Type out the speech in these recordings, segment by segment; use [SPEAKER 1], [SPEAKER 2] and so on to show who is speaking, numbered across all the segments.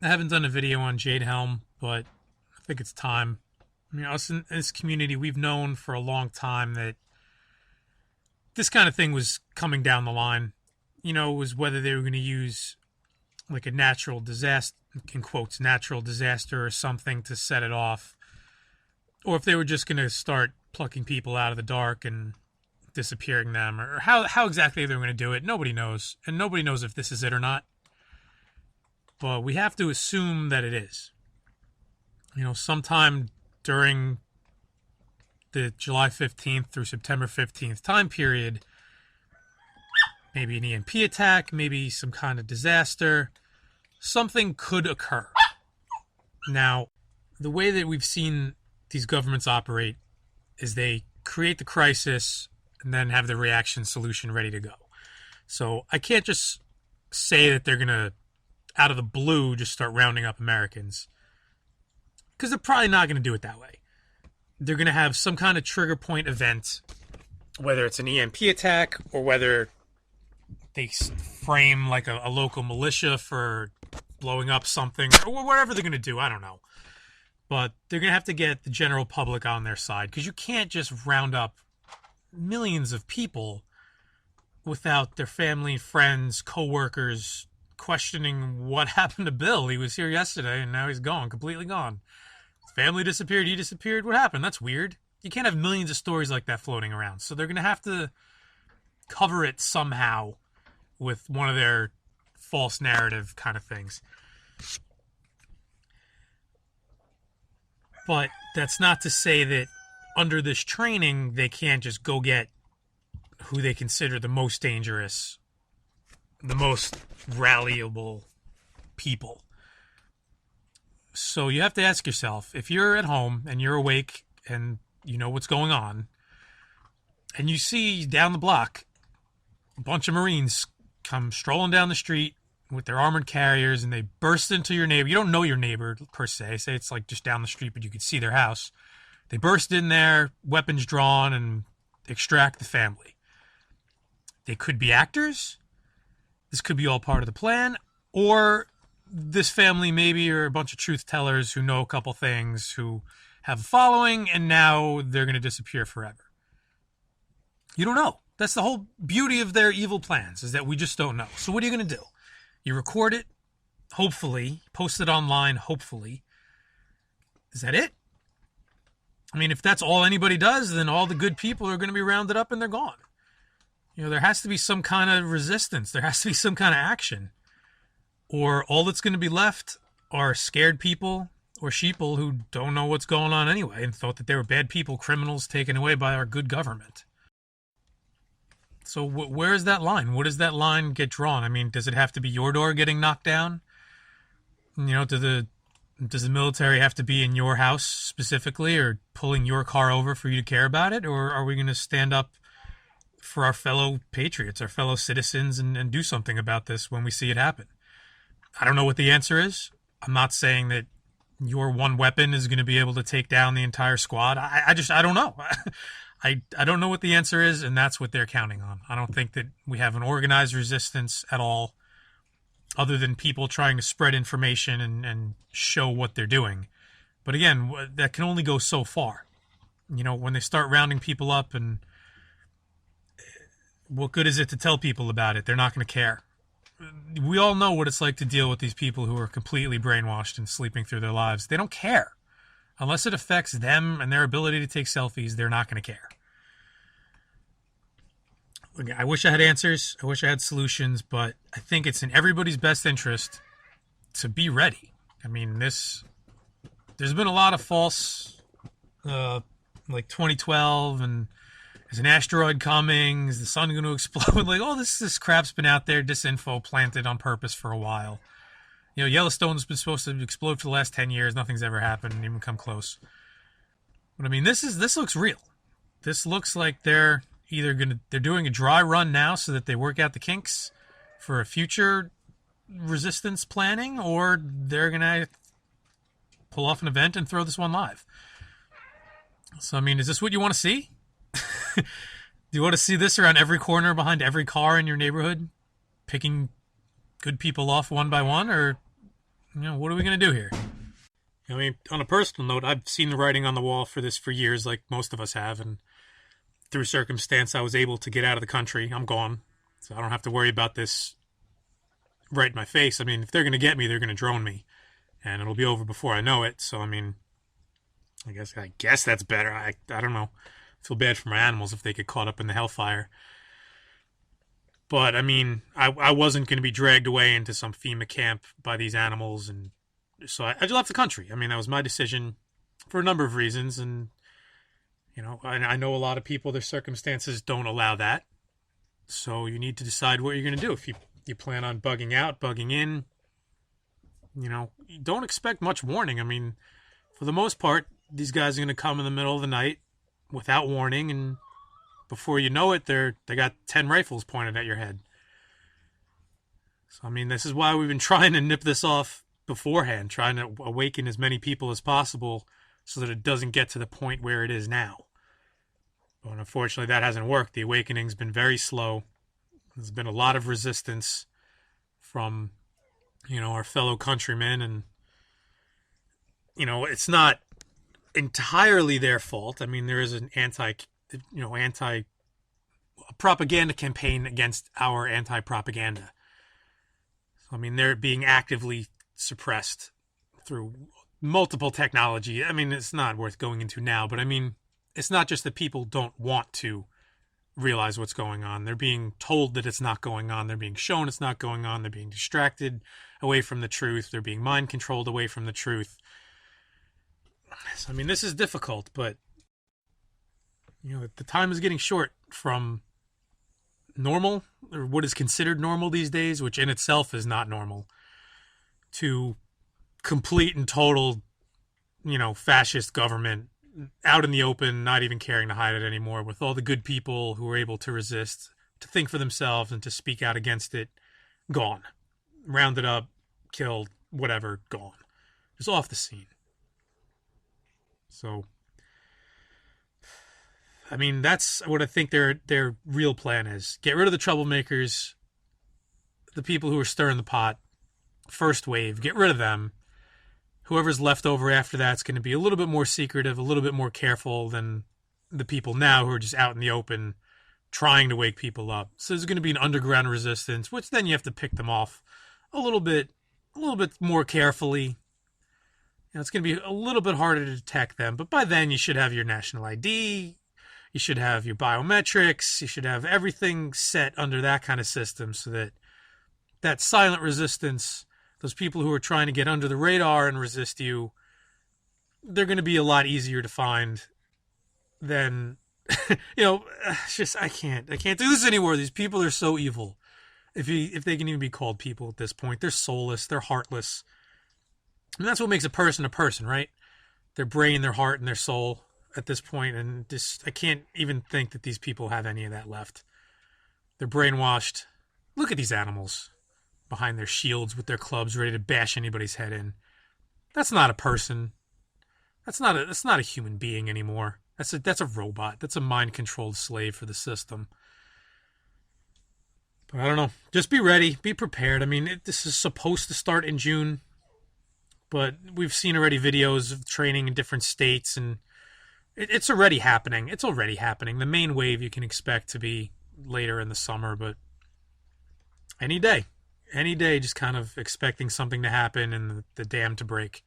[SPEAKER 1] I haven't done a video on Jade Helm, but I think it's time. I mean, us in this community, we've known for a long time that this kind of thing was coming down the line. You know, it was whether they were going to use like a natural disaster, in quotes, natural disaster or something to set it off, or if they were just going to start plucking people out of the dark and disappearing them, or how exactly they were going to do it. Nobody knows, and nobody knows if this is it or not. But we have to assume that it is. You know, sometime during the July 15th through September 15th time period, maybe an EMP attack, maybe some kind of disaster, something could occur. Now, the way that we've seen these governments operate is they create the crisis and then have the reaction solution ready to go. So I can't just say that they're going to, out of the blue, just start rounding up Americans, because they're probably not going to do it that way. They're going to have some kind of trigger point event, whether it's an EMP attack or whether they frame like a local militia for blowing up something, or whatever they're going to do. I don't know. But they're going to have to get the general public on their side, because you can't just round up millions of people without their family, friends, co-workers questioning what happened to Bill. He was here yesterday and now he's gone, completely gone. His family disappeared, he disappeared. What happened? That's weird. You can't have millions of stories like that floating around. So they're going to have to cover it somehow with one of their false narrative kind of things. But that's not to say that under this training, they can't just go get who they consider the most dangerous, the most rallyable people. So you have to ask yourself, if you're at home and you're awake and you know what's going on, and you see down the block a bunch of Marines come strolling down the street with their armored carriers, and they burst into your neighbor. You don't know your neighbor per se. Say it's like just down the street, but you can see their house. They burst in there, weapons drawn, and extract the family. They could be actors. This could be all part of the plan. Or this family maybe are a bunch of truth tellers who know a couple things, who have a following, and now they're going to disappear forever. You don't know. That's the whole beauty of their evil plans, is that we just don't know. So what are you going to do? You record it, hopefully, post it online, hopefully. Is that it? I mean, if that's all anybody does, then all the good people are going to be rounded up and they're gone. You know, there has to be some kind of resistance. There has to be some kind of action. Or all that's going to be left are scared people or sheeple who don't know what's going on anyway and thought that they were bad people, criminals taken away by our good government. So where is that line? What does that line get drawn? I mean, does it have to be your door getting knocked down? You know, does the military have to be in your house specifically, or pulling your car over for you to care about it? Or are we going to stand up for our fellow patriots, our fellow citizens, and do something about this when we see it happen? I don't know what the answer is. I'm not saying that your one weapon is going to be able to take down the entire squad. I don't know. I don't know what the answer is, and that's what they're counting on. I don't think that we have an organized resistance at all, other than people trying to spread information and show what they're doing. But again, that can only go so far. You know, when they start rounding people up, and what good is it to tell people about it? They're not going to care. We all know what it's like to deal with these people who are completely brainwashed and sleeping through their lives. They don't care. Unless it affects them and their ability to take selfies, they're not going to care. I wish I had answers. I wish I had solutions, but I think it's in everybody's best interest to be ready. I mean, there's been a lot of false, like 2012, and there's an asteroid coming, is the sun going to explode? Like, all this crap's been out there, disinfo planted on purpose for a while. You know, Yellowstone's been supposed to explode for the last 10 years. Nothing's ever happened, even come close. But I mean, this looks real. This looks like they're doing a dry run now so that they work out the kinks for a future resistance planning, or they're going to pull off an event and throw this one live. So, I mean, is this what you want to see? Do you want to see this around every corner, behind every car in your neighborhood, picking good people off one by one? Or what are we going to do here? I mean, on a personal note, I've seen the writing on the wall for this for years, like most of us have, and through circumstance, I was able to get out of the country. I'm gone, so I don't have to worry about this right in my face. I mean, if they're going to get me, they're going to drone me, and it'll be over before I know it. So, I mean, I guess that's better. I don't know. I feel bad for my animals if they get caught up in the hellfire. But, I mean, I wasn't going to be dragged away into some FEMA camp by these animals, and so I just left the country. I mean, that was my decision for a number of reasons, and I know a lot of people, their circumstances don't allow that. So you need to decide what you're going to do. If you plan on bugging out, bugging in, you don't expect much warning. I mean, for the most part, these guys are going to come in the middle of the night without warning, and before you know it, they got 10 rifles pointed at your head. So, I mean, this is why we've been trying to nip this off beforehand, trying to awaken as many people as possible so that it doesn't get to the point where it is now. But unfortunately, that hasn't worked. The awakening's been very slow. There's been a lot of resistance from, our fellow countrymen, and, it's not entirely their fault. I mean, there is an anti propaganda campaign against our anti-propaganda. So, I mean, they're being actively suppressed through multiple technology. I mean, it's not worth going into now, but I mean, it's not just that people don't want to realize what's going on. They're being told that it's not going on. They're being shown it's not going on. They're being distracted away from the truth. They're being mind controlled away from the truth. So, I mean, this is difficult, but the time is getting short from normal, or what is considered normal these days, which in itself is not normal, to complete and total, fascist government out in the open, not even caring to hide it anymore, with all the good people who were able to resist, to think for themselves and to speak out against it, gone. Rounded up, killed, whatever, gone. Just off the scene. So, I mean, that's what I think their real plan is. Get rid of the troublemakers, the people who are stirring the pot, first wave, get rid of them. Whoever's left over after that's going to be a little bit more secretive, a little bit more careful than the people now who are just out in the open trying to wake people up. So there's going to be an underground resistance, which then you have to pick them off a little bit more carefully. It's going to be a little bit harder to detect them, but by then you should have your national ID, you should have your biometrics, you should have everything set under that kind of system so that silent resistance, those people who are trying to get under the radar and resist you, they're going to be a lot easier to find than, it's just, I can't do this anymore. These people are so evil. If they can even be called people at this point, they're soulless, they're heartless. And that's what makes a person, right? Their brain, their heart, and their soul at this point. And I can't even think that these people have any of that left. They're brainwashed. Look at these animals behind their shields with their clubs ready to bash anybody's head in. That's not a person. That's not a human being anymore. That's a robot. That's a mind-controlled slave for the system. But I don't know. Just be ready. Be prepared. I mean, this is supposed to start in June. But we've seen already videos of training in different states, and it's already happening. It's already happening. The main wave you can expect to be later in the summer, but any day, just kind of expecting something to happen and the dam to break.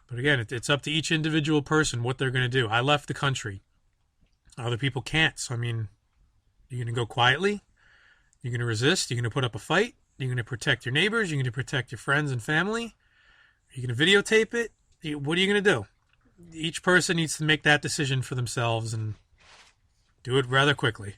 [SPEAKER 1] But again, it's up to each individual person what they're going to do. I left the country. Other people can't. So, I mean, you're going to go quietly? You're going to resist? You're going to put up a fight? You're going to protect your neighbors? You're going to protect your friends and family? You're going to videotape it? What are you going to do? Each person needs to make that decision for themselves and do it rather quickly.